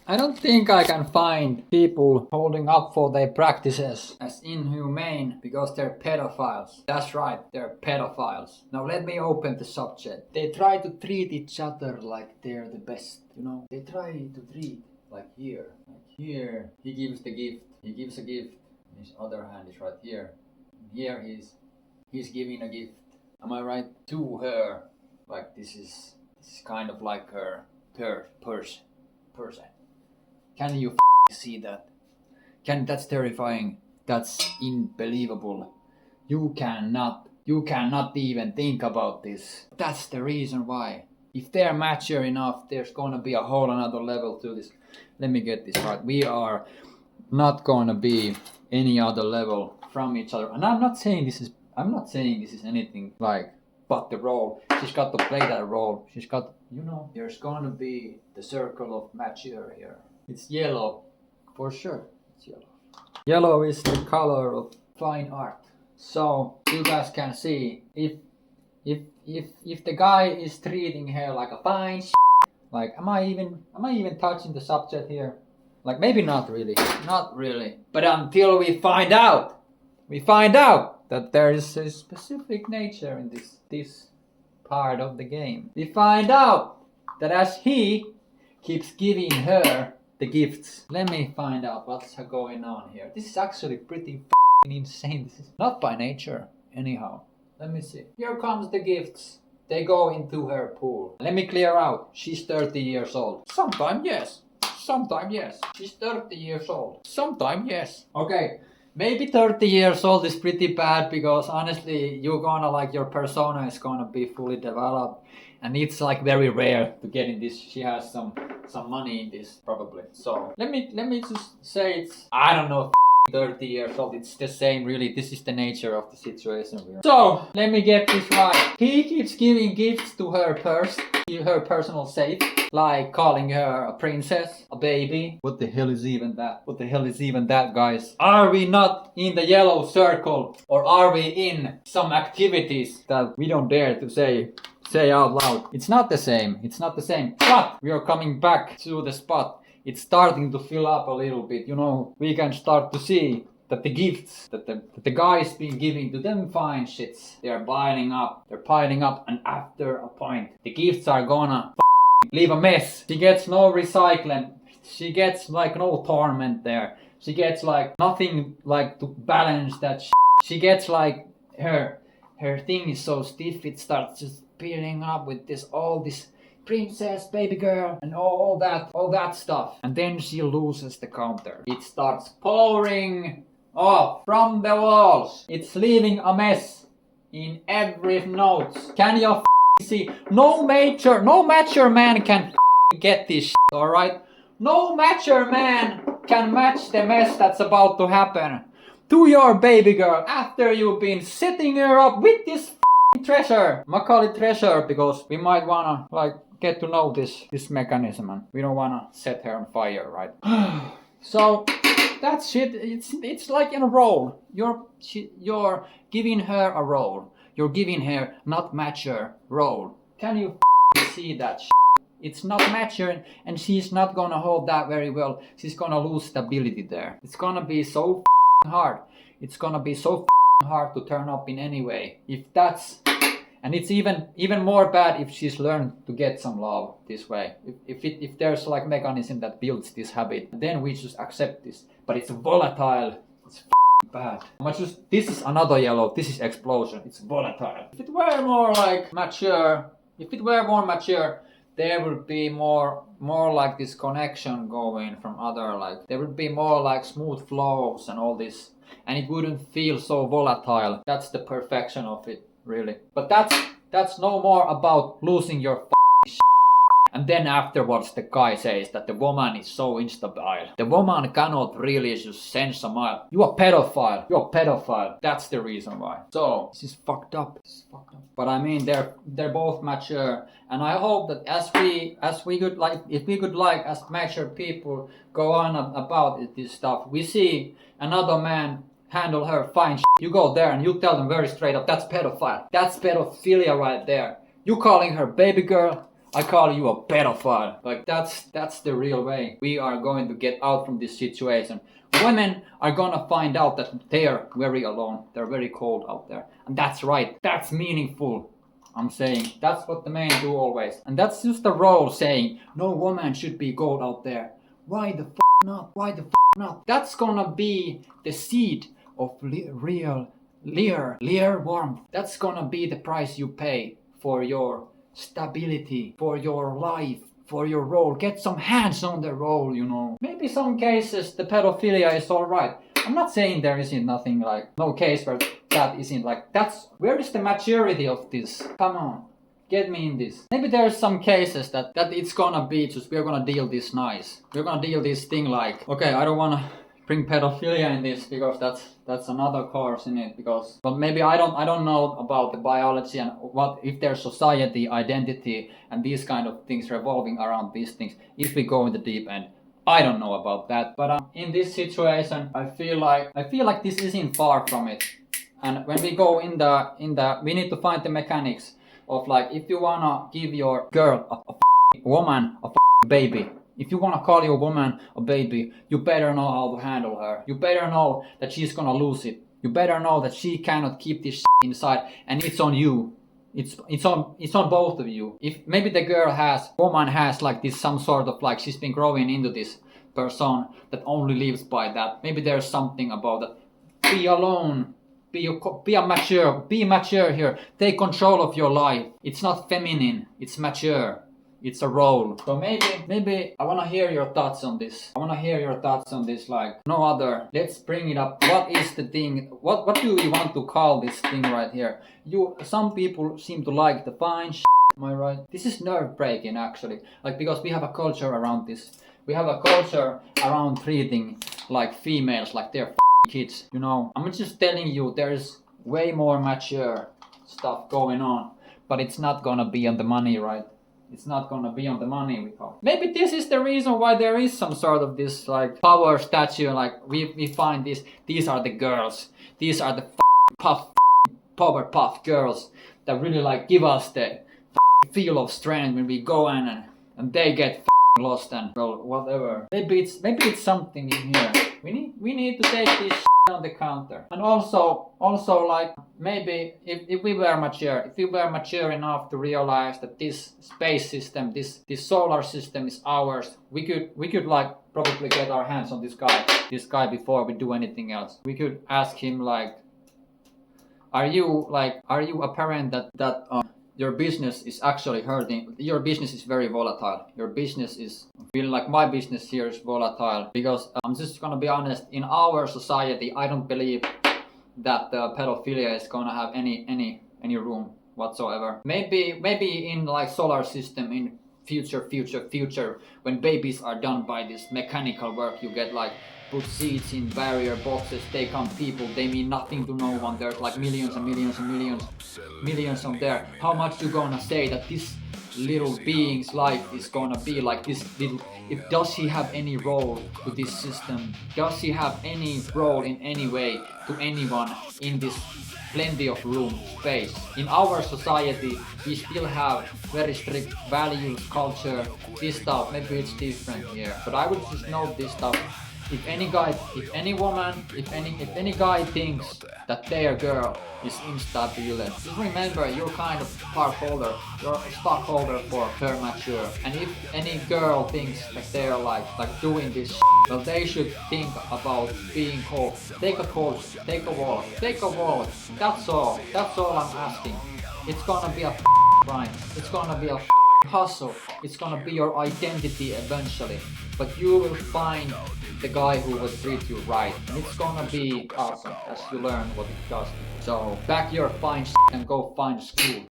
I don't think I can find people holding up for their practices as inhumane because they're pedophiles. That's right, they're pedophiles. Now let me open the subject. They try to treat each other like they're the best, you know? They try to treat like here. Like here, he gives the gift. He gives a gift. His other hand is right here. Here he's giving a gift. Am I right? To her. Like this is kind of like her person. Can you see that? That's terrifying. That's unbelievable. You cannot even think about this. That's the reason why. If they're mature enough, there's gonna be a whole another level to this. Let me get this right. We are not gonna be any other level from each other. And I'm not saying this is anything like but the role. She's got to play that role. She's got, you know, there's gonna be the circle of mature here. It's yellow, for sure. It's yellow. Yellow is the color of fine art. So you guys can see if the guy is treating her like a fine like am I even touching the subject here? Like maybe not really. But until we find out that there is a specific nature in this part of the game. We find out that as he keeps giving her the gifts. Let me find out what's going on here. This is actually pretty insane. This is not by nature, anyhow. Let me see. Here comes the gifts. They go into her pool. Let me clear out. She's 30 years old. Sometime yes. She's 30 years old. Sometime yes. Okay. Maybe 30 years old is pretty bad because honestly, you're gonna like your persona is gonna be fully developed. And it's like very rare to get in this. She has some money in this probably. So let me just say it's, I don't know, 30 years old. It's the same really. This is the nature of the situation we're in. So let me get this right. He keeps giving gifts to her personal safe, like calling her a princess, a baby. What the hell is even that, guys? Are we not in the yellow circle, or are we in some activities that we don't dare to say out loud? It's not the same. But we are coming back to the spot. It's starting to fill up a little bit. You know, we can start to see that the gifts that the guy's been giving to them fine shits, they're piling up, and after a point, the gifts are gonna leave a mess. She gets no recycling. She gets like no torment there. She gets like nothing like to balance that shit. She gets like her thing is so stiff it starts just peeling up with all this princess, baby girl, and all that stuff. And then she loses the counter. It starts pouring off from the walls. It's leaving a mess in every note. Can you see? No mature man can get this shit, alright? No mature man can match the mess that's about to happen to your baby girl after you've been setting her up with this treasure. I call it treasure because we might wanna like get to know this mechanism and we don't wanna set her on fire, right? So that shit, it's like in a role. You're giving her a role. You're giving her not mature role. Can you see that shit? It's not mature and she's not gonna hold that very well. She's gonna lose stability there. It's gonna be so hard. It's gonna be so hard to turn up in any way. And it's even more bad if she's learned to get some love this way. If there's like mechanism that builds this habit, then we just accept this. But it's volatile. It's bad. This is another yellow. This is explosion. It's volatile. If it were more mature, there would be more like this connection going from other, like there would be more like smooth flows and all this, and it wouldn't feel so volatile. That's the perfection of it, really. But that's no more about losing your shit. And then afterwards the guy says that the woman is so instable. The woman cannot really just sense a mile. You're a pedophile. That's the reason why. So this is fucked up. But I mean they're both mature, and I hope that as we could like, if we could like as mature people go on about this stuff, we see another man handle her fine shit. You go there and you tell them very straight up, that's pedophile. That's pedophilia right there. You calling her baby girl, I call you a pedophile. Like that's the real way we are going to get out from this situation. Women are gonna find out that they are very alone. They're very cold out there. And that's right. That's meaningful. I'm saying that's what the men do always. And that's just the role saying no woman should be cold out there. Why the f not? Why the f not? That's gonna be the seed of real leer warmth. That's gonna be the price you pay for your stability, for your life, for your role. Get some hands on the role, you know. Maybe some cases the pedophilia is alright. I'm not saying there isn't nothing like, no case where that isn't like, that's, where is the maturity of this? Come on, get me in this. Maybe there's some cases that it's gonna be just, we're gonna deal this nice. We're gonna deal this thing like, okay, I don't wanna bring pedophilia in this because that's another course in it, because, but maybe I don't know about the biology and what if there's society, identity and these kind of things revolving around these things. If we go in the deep end, I don't know about that, but in this situation, I feel like this isn't far from it. And when we go in the, we need to find the mechanics of like, if you wanna give your girl a woman a baby, if you wanna call your woman a baby, you better know how to handle her. You better know that she's gonna lose it. You better know that she cannot keep this inside, and it's on you. It's on both of you. If maybe the woman has like this, some sort of like, she's been growing into this person that only lives by that. Maybe there's something about that. Be alone. Be mature here. Take control of your life. It's not feminine. It's mature. It's a role. So maybe I wanna hear your thoughts on this. I wanna hear your thoughts on this like no other. Let's bring it up. What is the thing? What do we want to call this thing right here? Some people seem to like the fine shit. Am I right? This is nerve breaking actually. Like, because we have a culture around this. We have a culture around treating like females like they're kids. You know, I'm just telling you, there's way more mature stuff going on, but it's not gonna be on the money, right? It's not gonna be on the money, we call. Maybe this is the reason why there is some sort of this like power statue, like we find these are the girls. These are the power puff girls that really like give us the feel of strength when we go in and they get lost and well, whatever. Maybe it's something in here. We need to take this on the counter. And also like maybe if we were mature enough to realize that this space system, this solar system is ours, we could like probably get our hands on this guy before we do anything else. We could ask him like, are you a parent that your business is actually hurting? Your business is very volatile. Your business is, I feel like my business here is volatile because I'm just gonna be honest, in our society, I don't believe that pedophilia is gonna have any room whatsoever. Maybe in like solar system in future, when babies are done by this mechanical work, you get like put seeds in barrier boxes, take on people, they mean nothing to no one. There's like millions of there. How much you gonna say that this little being's life is gonna be like this little, does he have any role to this system? Does he have any role in any way to anyone in this plenty of room, space? In our society, we still have very strict values, culture, this stuff. Maybe it's different here, but I would just note this stuff. If any guy thinks that their girl is instable, just remember you're kind of stockholder for her mature. And if any girl thinks that they're like doing this, well, they should think about being cold. Take a walk. That's all I'm asking. It's gonna be a crime. It's gonna be a hustle. It's gonna be your identity eventually. But you will find the guy who will treat you right. And it's gonna be awesome as you learn what it does. So back your fine and go find school.